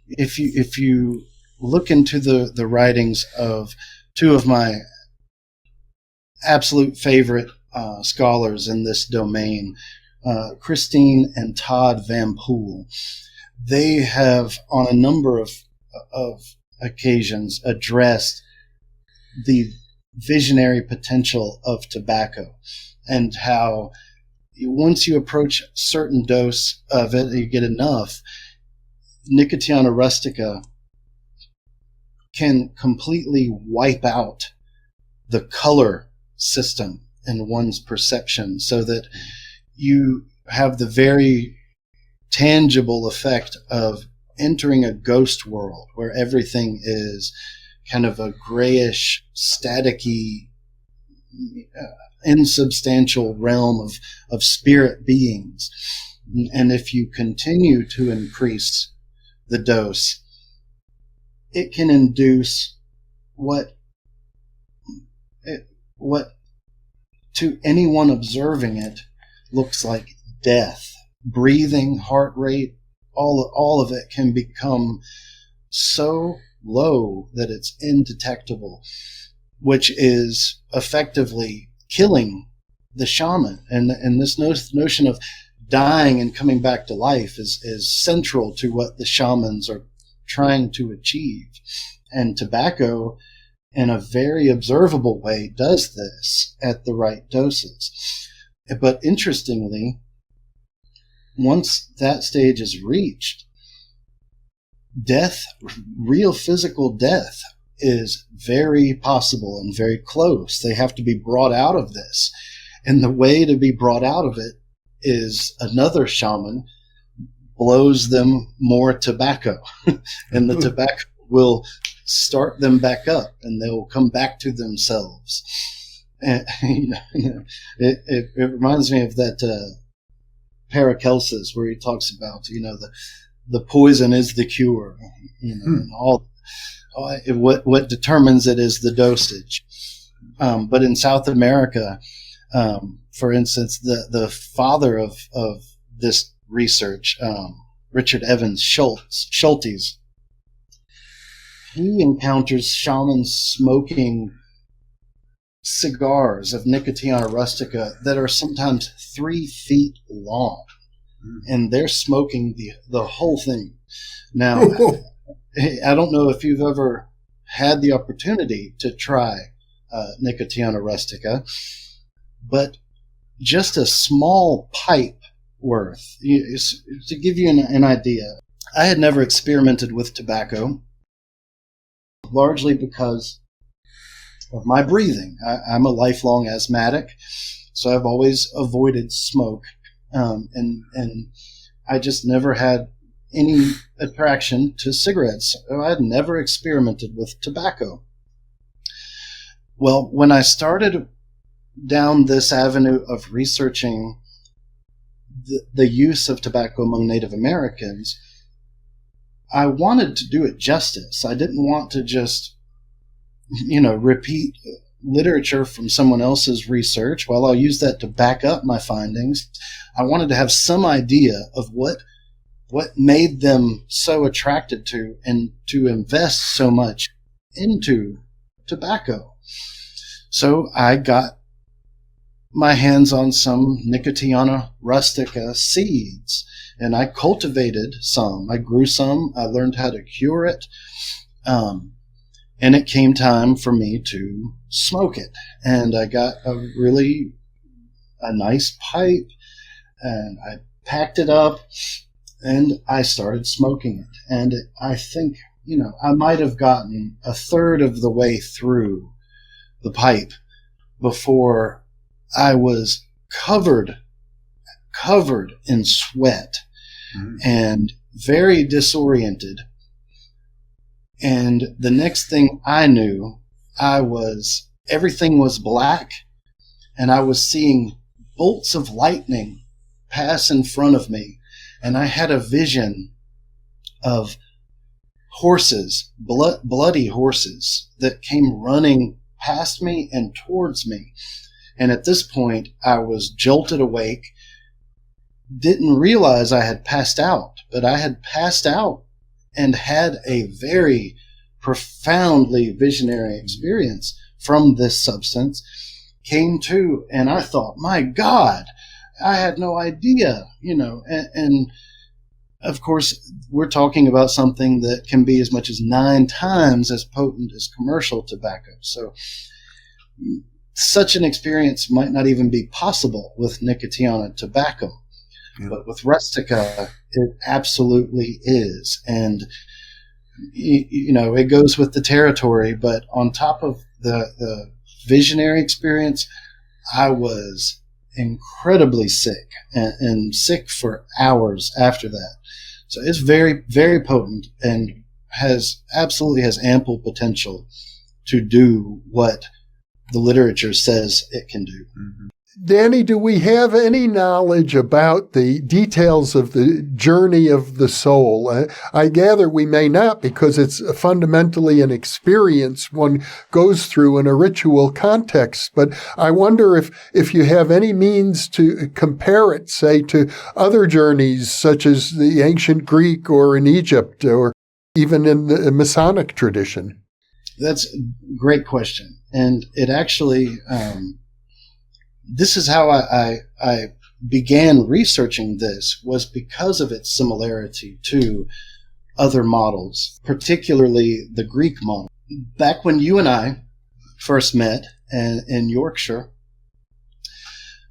if you look into the writings of two of my absolute favorite scholars in this domain, Christine and Todd Van Poel, they have on a number of occasions addressed the visionary potential of tobacco and how once you approach a certain dose of it, you get enough, Nicotiana rustica can completely wipe out the color system in one's perception so that you have the very tangible effect of entering a ghost world where everything is kind of a grayish, staticky insubstantial realm of spirit beings. And if you continue to increase the dose, it can induce what to anyone observing it looks like death. Breathing, heart rate, all of it can become so low that it's indetectable, which is effectively killing the shaman. And this notion of dying and coming back to life is central to what the shamans are trying to achieve. And tobacco, in a very observable way, does this at the right doses. But interestingly, once that stage is reached, death, real physical death, is very possible and very close. They have to be brought out of this. And the way to be brought out of it is another shaman blows them more tobacco, and the tobacco will start them back up, and they'll come back to themselves. And, it reminds me of that Paracelsus, where he talks about, the poison is the cure, and all what determines it is the dosage. But in South America, for instance, the father of this research, Richard Evans Schultes, he encounters shamans smoking cigars of Nicotiana rustica that are sometimes 3 feet long, and they're smoking the whole thing. Now, I don't know if you've ever had the opportunity to try Nicotiana rustica, but just a small pipe worth, to give you an idea. I had never experimented with tobacco, largely because of my breathing. I'm a lifelong asthmatic, so I've always avoided smoke, and I just never had any attraction to cigarettes. I had never experimented with tobacco. Well, when I started down this avenue of researching the use of tobacco among Native Americans, I wanted to do it justice. I didn't want to just, repeat literature from someone else's research. While I'll use that to back up my findings, I wanted to have some idea of what made them so attracted to and to invest so much into tobacco. So I got my hands on some Nicotiana rustica seeds, and I cultivated some. I grew some. I learned how to cure it. And it came time for me to smoke it. And I got a nice pipe, and I packed it up, and I started smoking it. And I think, I might have gotten a third of the way through the pipe before I was covered in sweat and very disoriented. And the next thing I knew, everything was black, and I was seeing bolts of lightning pass in front of me. And I had a vision of horses, bloody horses, that came running past me and towards me. And at this point, I was jolted awake, didn't realize I had passed out, but I had passed out and had a very profoundly visionary experience from this substance. Came to, and I thought, my God, I had no idea, and of course, we're talking about something that can be as much as 9 times as potent as commercial tobacco. So such an experience might not even be possible with Nicotiana tobacco. Yeah. But with rustica, it absolutely is. And, it goes with the territory. But on top of the visionary experience, I was incredibly sick and sick for hours after that. So it's very, very potent and absolutely has ample potential to do what the literature says it can do. Mm-hmm. Danny, do we have any knowledge about the details of the journey of the soul? I gather we may not, because it's fundamentally an experience one goes through in a ritual context. But I wonder if you have any means to compare it, say, to other journeys, such as the ancient Greek or in Egypt or even in the Masonic tradition. That's a great question. And it actually... this is how I began researching this, was because of its similarity to other models, particularly the Greek model. Back when you and I first met in Yorkshire,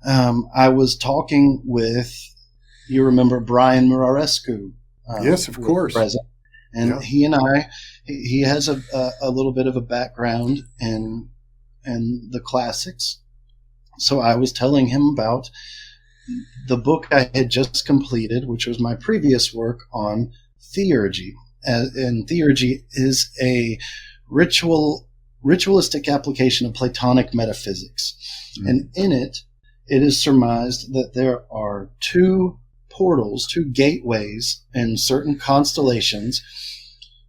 I was talking with, you remember Brian Murarescu? Yes, of course. Present. And yeah. He has a little bit of a background in the classics. So I was telling him about the book I had just completed, which was my previous work on Theurgy. And Theurgy is a ritualistic application of Platonic metaphysics. Mm-hmm. And in it is surmised that there are two portals, two gateways in certain constellations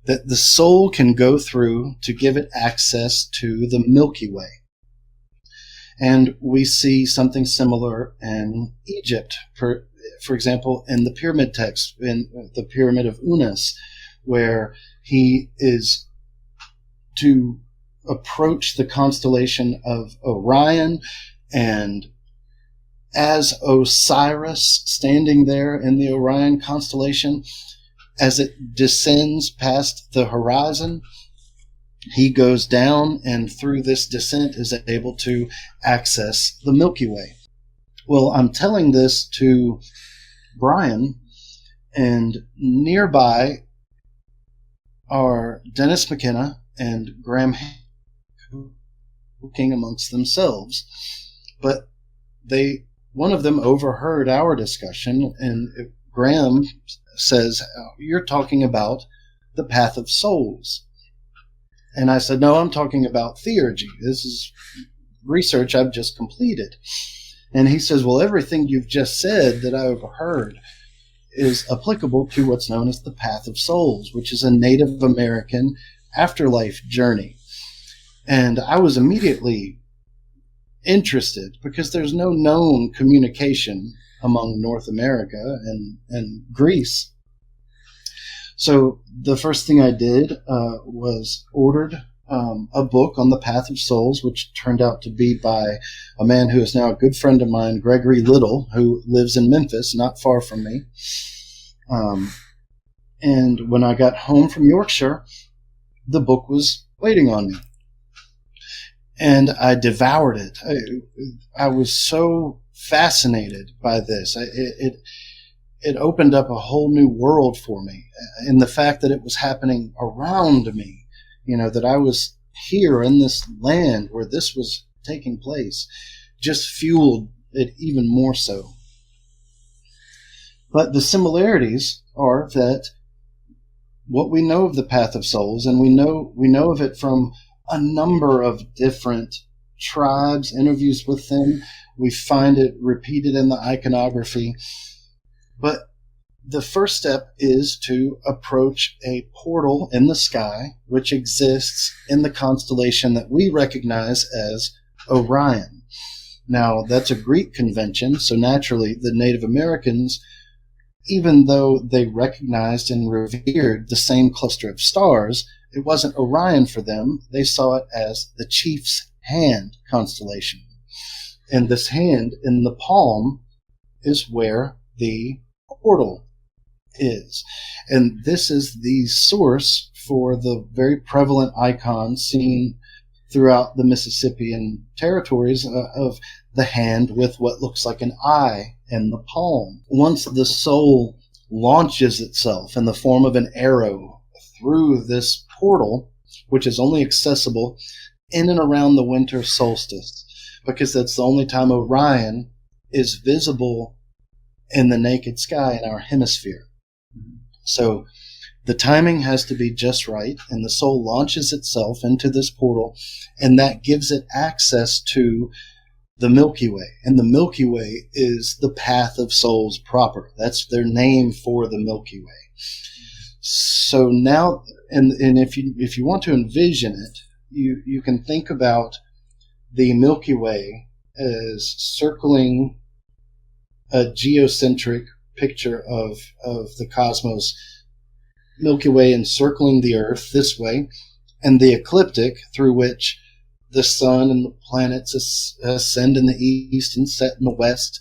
that the soul can go through to give it access to the Milky Way. And we see something similar in Egypt, for example, in the pyramid text, in the Pyramid of Unas, where he is to approach the constellation of Orion, and as Osiris standing there in the Orion constellation, as it descends past the horizon, he goes down, and through this descent is able to access the Milky Way. Well, I'm telling this to Brian, and nearby are Dennis McKenna and Graham talking amongst themselves. But one of them overheard our discussion, and Graham says, "You're talking about the path of souls." And I said, "No, I'm talking about theurgy. This is research I've just completed." And he says, "Well, everything you've just said that I overheard is applicable to what's known as the path of souls, which is a Native American afterlife journey." And I was immediately interested, because there's no known communication among North America and Greece. So the first thing I did was ordered a book on the Path of Souls, which turned out to be by a man who is now a good friend of mine, Gregory Little, who lives in Memphis, not far from me. And when I got home from Yorkshire, the book was waiting on me. And I devoured it. I was so fascinated by this. It opened up a whole new world for me, in the fact that it was happening around me, that I was here in this land where this was taking place, just fueled it even more so. But the similarities are that what we know of the Path of Souls, and we know of it from a number of different tribes, interviews with them. We find it repeated in the iconography. But the first step is to approach a portal in the sky, which exists in the constellation that we recognize as Orion. Now, that's a Greek convention, so naturally the Native Americans, even though they recognized and revered the same cluster of stars, it wasn't Orion for them. They saw it as the Chief's Hand constellation. And this hand in the palm is where the portal is. And this is the source for the very prevalent icon seen throughout the Mississippian territories of the hand with what looks like an eye in the palm. Once the soul launches itself in the form of an arrow through this portal, which is only accessible in and around the winter solstice, because that's the only time Orion is visible in the naked sky in our hemisphere. So The timing has to be just right, and the soul launches itself into this portal, and that gives it access to the Milky Way. And the Milky Way is the path of souls proper. That's their name for the Milky Way. So now, and if you want to envision it, you can think about the Milky Way as circling a geocentric picture of the cosmos. Milky Way encircling the Earth this way, and the ecliptic through which the sun and the planets ascend in the east and set in the west,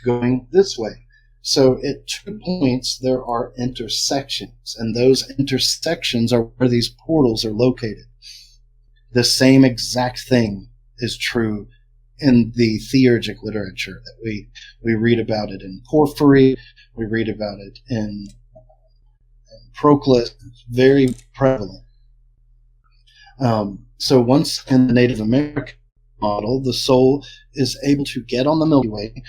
going this way. So at 2 points, there are intersections, and those intersections are where these portals are located. The same exact thing is true in the theurgic literature that we read about it in Porphyry, we read about it in Proclus, very prevalent. So once in the Native American model, the soul is able to get on the Milky Way,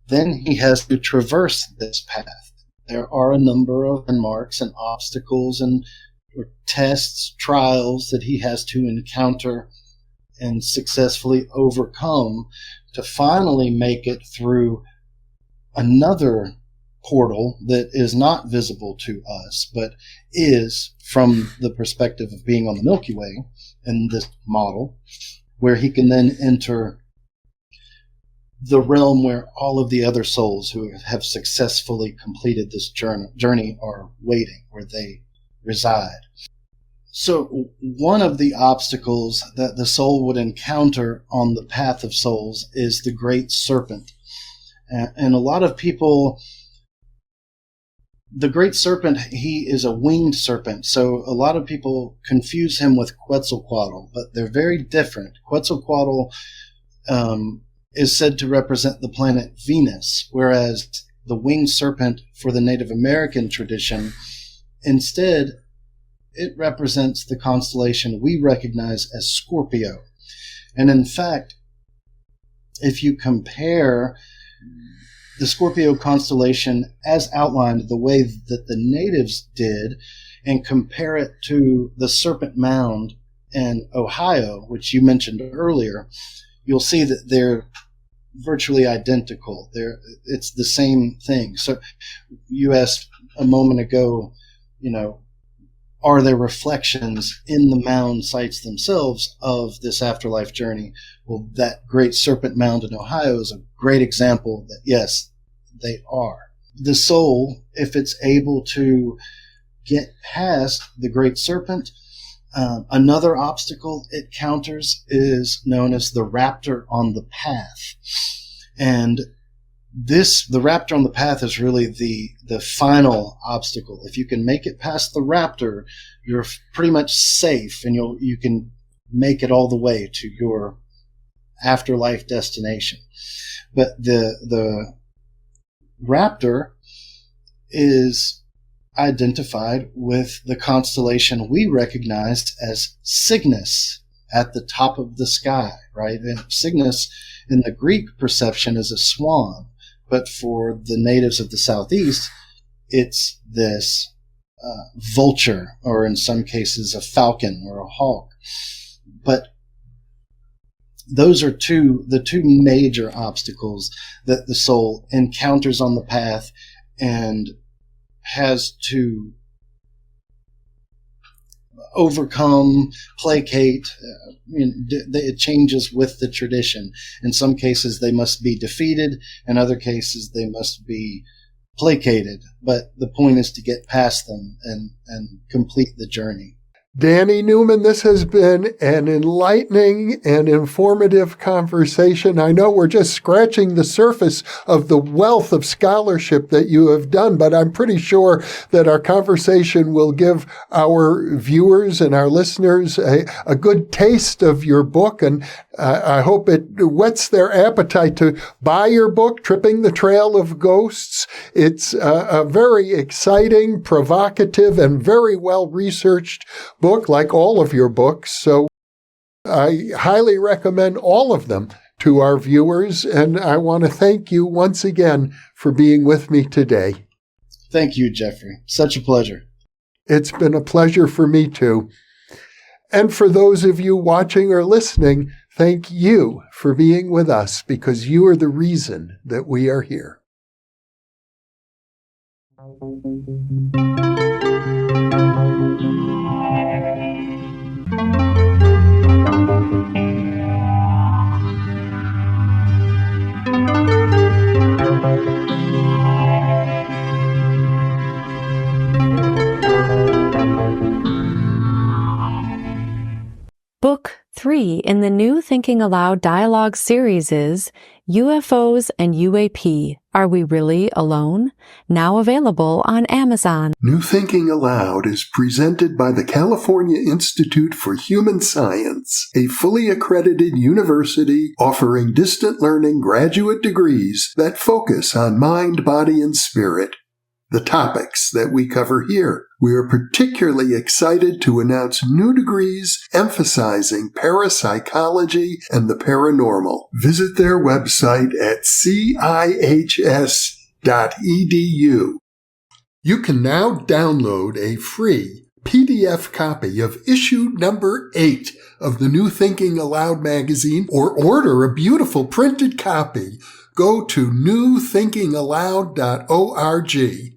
then he has to traverse this path. There are a number of landmarks and obstacles and tests, trials that he has to encounter and successfully overcome to finally make it through another portal that is not visible to us, but is from the perspective of being on the Milky Way in this model, where he can then enter the realm where all of the other souls who have successfully completed this journey are waiting, where they reside. So one of the obstacles that the soul would encounter on the path of souls is the great serpent. And a lot of people, the great serpent, he is a winged serpent. So a lot of people confuse him with Quetzalcoatl, but they're very different. Quetzalcoatl is said to represent the planet Venus, whereas the winged serpent for the Native American tradition, instead, it represents the constellation we recognize as Scorpio. And in fact, if you compare the Scorpio constellation as outlined the way that the natives did and compare it to the Serpent Mound in Ohio, which you mentioned earlier, you'll see that they're virtually identical. It's the same thing. So you asked a moment ago, are there reflections in the mound sites themselves of this afterlife journey? Well, that great Serpent Mound in Ohio is a great example that, yes, they are. The soul, if it's able to get past the great serpent, another obstacle it counters is known as the raptor on the path. And the raptor on the path is really the final obstacle. If you can make it past the raptor, you're pretty much safe, and you can make it all the way to your afterlife destination. But the raptor is identified with the constellation we recognized as Cygnus at the top of the sky, right? And Cygnus in the Greek perception is a swan, but for the natives of the Southeast, it's this vulture, or in some cases a falcon or a hawk. But those are the two major obstacles that the soul encounters on the path and has to overcome, placate. It changes with the tradition. In some cases, they must be defeated. In other cases, they must be placated. But the point is to get past them and complete the journey. Danny Newman, this has been an enlightening and informative conversation. I know we're just scratching the surface of the wealth of scholarship that you have done, but I'm pretty sure that our conversation will give our viewers and our listeners a good taste of your book, and I hope it whets their appetite to buy your book, Tripping the Trail of Ghosts. It's a very exciting, provocative, and very well-researched book, like all of your books. So I highly recommend all of them to our viewers, and I want to thank you once again for being with me today. Thank you, Jeffrey. Such a pleasure. It's been a pleasure for me too. And for those of you watching or listening, thank you for being with us, because you are the reason that we are here. Book 3 in the new Thinking Aloud dialogue series is UFOs and UAP, Are We Really Alone? Now available on Amazon. New Thinking Aloud is presented by the California Institute for Human Science, a fully accredited university offering distant learning graduate degrees that focus on mind, body, and spirit. The topics that we cover here. We are particularly excited to announce new degrees emphasizing parapsychology and the paranormal. Visit their website at cihs.edu. You can now download a free PDF copy of issue number 8 of the New Thinking Aloud magazine, or order a beautiful printed copy. Go to newthinkingaloud.org.